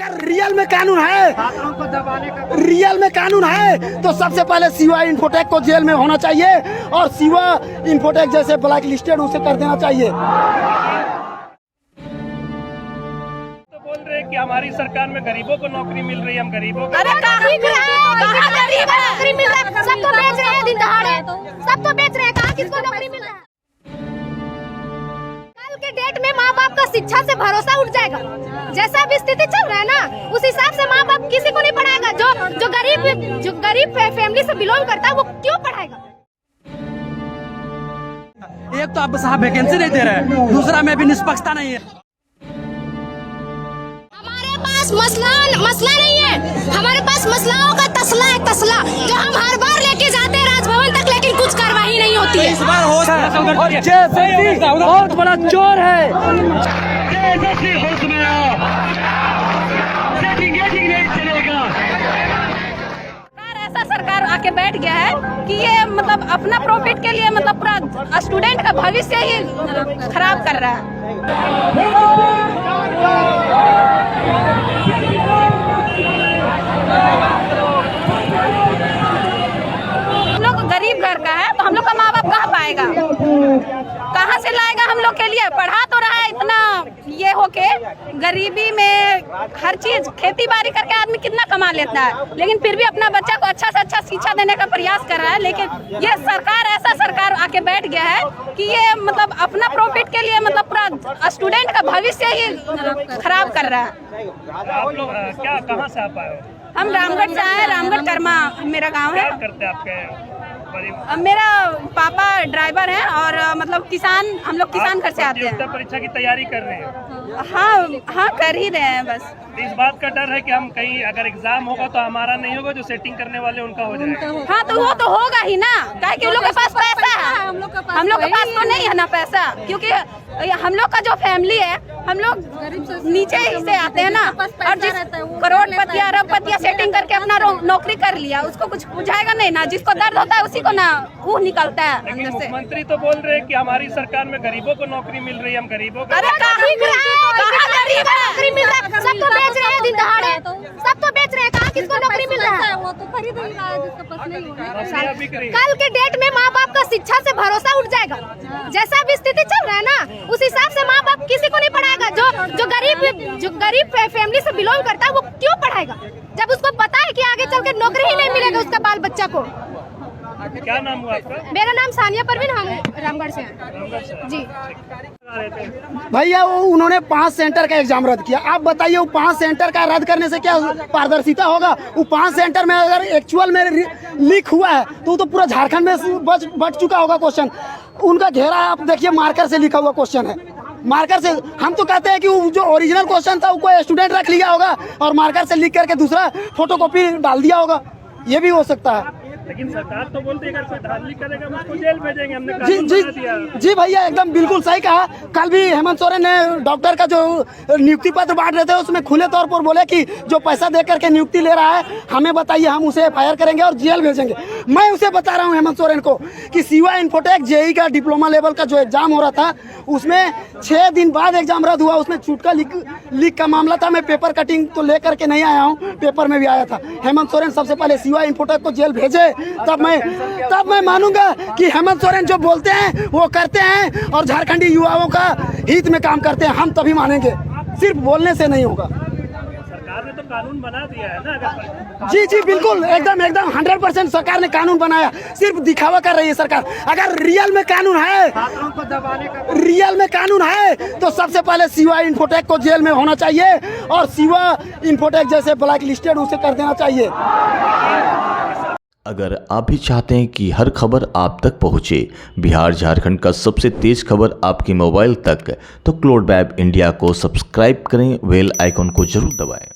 अगर रियल में कानून है, छात्रों को दबाने का रियल में कानून है तो सबसे पहले शिवा इन्फोटेक को जेल में होना चाहिए और शिवा इन्फोटेक जैसे ब्लैक लिस्टेड उसे कर देना चाहिए। तो बोल रहे हैं कि हमारी सरकार में गरीबों को नौकरी मिल रही है, हम गरीबों को अरे कहाँ गरीब है? नौकरी मिल रहा है, सब तो बेच रहे हैं दिन दहाड़े, सब तो बेच रहे हैं, कहाँ किसको नौकरी मिल रहा है? कल के डेट में माँ बाप का शिक्षा से भरोसा उठ जाएगा। जैसा भी स्थिति चल रहा है ना, उस हिसाब से माँ बाप किसी को नहीं पढ़ाएगा। जो गरीब फैमिली से बिलोंग करता है वो क्यों पढ़ाएगा? एक तो आप साहब वैकेंसी नहीं दे रहे हैं, दूसरा में भी निष्पक्षता नहीं है। हमारे पास मसला नहीं है, हमारे पास मसलाओं का तसला है, तसला जो हम हर बार लेके जाते हैं राजभवन तक, लेकिन कुछ कार्रवाई नहीं होती है। इस बार हो बहुत बड़ा चोर है। ऐसा सरकार आके बैठ गया है कि ये मतलब अपना प्रॉफिट के लिए मतलब पूरा स्टूडेंट का भविष्य ही खराब कर रहा है। हम लोग गरीब घर का है तो हम लोग का माँ बाप कहाँ पाएगा, कहाँ से लाएगा हम लोग के लिए? पढ़ा तो रहा है इतना ये होके, गरीबी में हर चीज खेती बाड़ी करके आदमी कितना कमा लेता है, लेकिन फिर भी अपना बच्चा को अच्छा से अच्छा शिक्षा देने का प्रयास कर रहा है। लेकिन ये सरकार ऐसा सरकार आके बैठ गया है कि ये मतलब अपना प्रॉफिट के लिए मतलब पूरा स्टूडेंट का भविष्य ही खराब कर रहा है। आप लोग क्या कहाँ से आप आए हो? हम रामगढ़ से आए, रामगढ़ कर्मा मेरा गाँव है। क्या करते हैं आपके परिवार? मेरा पापा ड्राइवर है और मतलब किसान, हम लोग किसान घर से आते हैं। प्रतियोगिता परीक्षा की तैयारी कर रहे हैं? हाँ कर ही रहे हैं बस। इस बात का डर है कि हम कहीं अगर एग्जाम होगा तो हमारा नहीं होगा, जो सेटिंग करने वाले उनका हो जाएगा। हाँ तो वो तो होगा ही ना, काहे कि उन लोग के पास पैसा है, हम लोग के पास तो नहीं है ना पैसा, क्योंकि हम लोग का जो फैमिली है, हम लोग नीचे ही से आते हैं ना, और जिस करोड़पति अरबपति सेटिंग करके अपना नौकरी कर लिया, उसको कुछ बुझाएगा नहीं ना, जिसको दर्द होता है उसी को ना वो निकलता है लेकिन अंदर से। मुख्यमंत्री तो बोल रहे हैं कि हमारी सरकार में गरीबों को नौकरी मिल रही है, हम गरीबों को। अरे कहाँ गरीब है? नौकरी मिल रहा है, सब तो बेच रहे हैं दिन दहाड़े, सब तो बेच रहे हैं, कहाँ किसको नौकरी मिल रहा है? वो तो खरीद ही रहा है जिसके पास नहीं होगा। कल के डेट में माँ बाप का शिक्षा से भरोसा उठ जाएगा। जैसा भी स्थिति चल रहा है ना, उस हिसाब से माँ बाप किसी को नहीं पढ़ाएगा। जो गरीब फैमिली से बिलोंग करता है वो क्यों पढ़ाएगा, जब उसको पता है कि आगे चल के नौकरी ही नहीं मिलेगा उसका बाल बच्चा को। क्या नाम हुआ आपका? मेरा नाम सानिया परवीन, हम रामगढ़ से हैं जी। भैया वो उन्होंने 5 सेंटर का एग्जाम रद्द किया। आप बताइए वो 5 सेंटर का रद्द करने से क्या पारदर्शिता होगा? वो 5 सेंटर में अगर एक्चुअल में लीक हुआ है तो पूरा झारखंड में बच चुका होगा क्वेश्चन। उनका घेरा आप देखिए, मार्कर से लिखा हुआ क्वेश्चन है, मार्कर से। हम तो कहते हैं कि वो जो ओरिजिनल क्वेश्चन था वो स्टूडेंट रख लिया होगा और मार्कर से लिख करके दूसरा फोटोकॉपी डाल दिया होगा, ये भी हो सकता है। लेकिन सरकार तो बोलती है अगर कोई धांधली करेगा हम उसको जेल भेजेंगे, हमने जी कानून जी बना दिया। जी भैया एकदम बिल्कुल सही कहा। कल भी हेमंत सोरेन ने डॉक्टर का जो नियुक्ति पत्र बांट रहे थे उसमें खुले तौर पर बोले कि जो पैसा दे करके नियुक्ति ले रहा है हमें बताइए, हम उसे FIR करेंगे और जेल भेजेंगे। मैं उसे बता रहा हूँ हेमंत सोरेन को कि शिवा इन्फोटेक JEE का डिप्लोमा लेवल का जो एग्जाम हो रहा था उसमें 6 दिन बाद एग्जाम रद्द हुआ। उसमें चुटका लीक का मामला था। मैं पेपर कटिंग तो ले करके नहीं आया हूँ, पेपर में भी आया था। हेमंत सोरेन सबसे पहले शिवा इन्फोटेक को जेल भेजे, तब मैं मानूंगा कि हेमंत सोरेन जो बोलते हैं वो करते हैं और झारखंडी युवाओं का हित में काम करते हैं, हम तभी मानेंगे, सिर्फ बोलने से नहीं होगा। सरकार ने तो कानून बना दिया है ना। अगर जी बिल्कुल एकदम 100% सरकार ने कानून बनाया, सिर्फ दिखावा कर रही है सरकार। अगर रियल में कानून है, छात्रों को दबाने का रियल में कानून है तो सबसे पहले शिवा इन्फोटेक को जेल में होना चाहिए और शिवा इन्फोटेक जैसे ब्लैक लिस्टेड उसे कर देना चाहिए। अगर आप भी चाहते हैं कि हर खबर आप तक पहुंचे, बिहार झारखंड का सबसे तेज खबर आपके मोबाइल तक, तो क्लोड वेब इंडिया को सब्सक्राइब करें, बेल आइकन को जरूर दबाएं।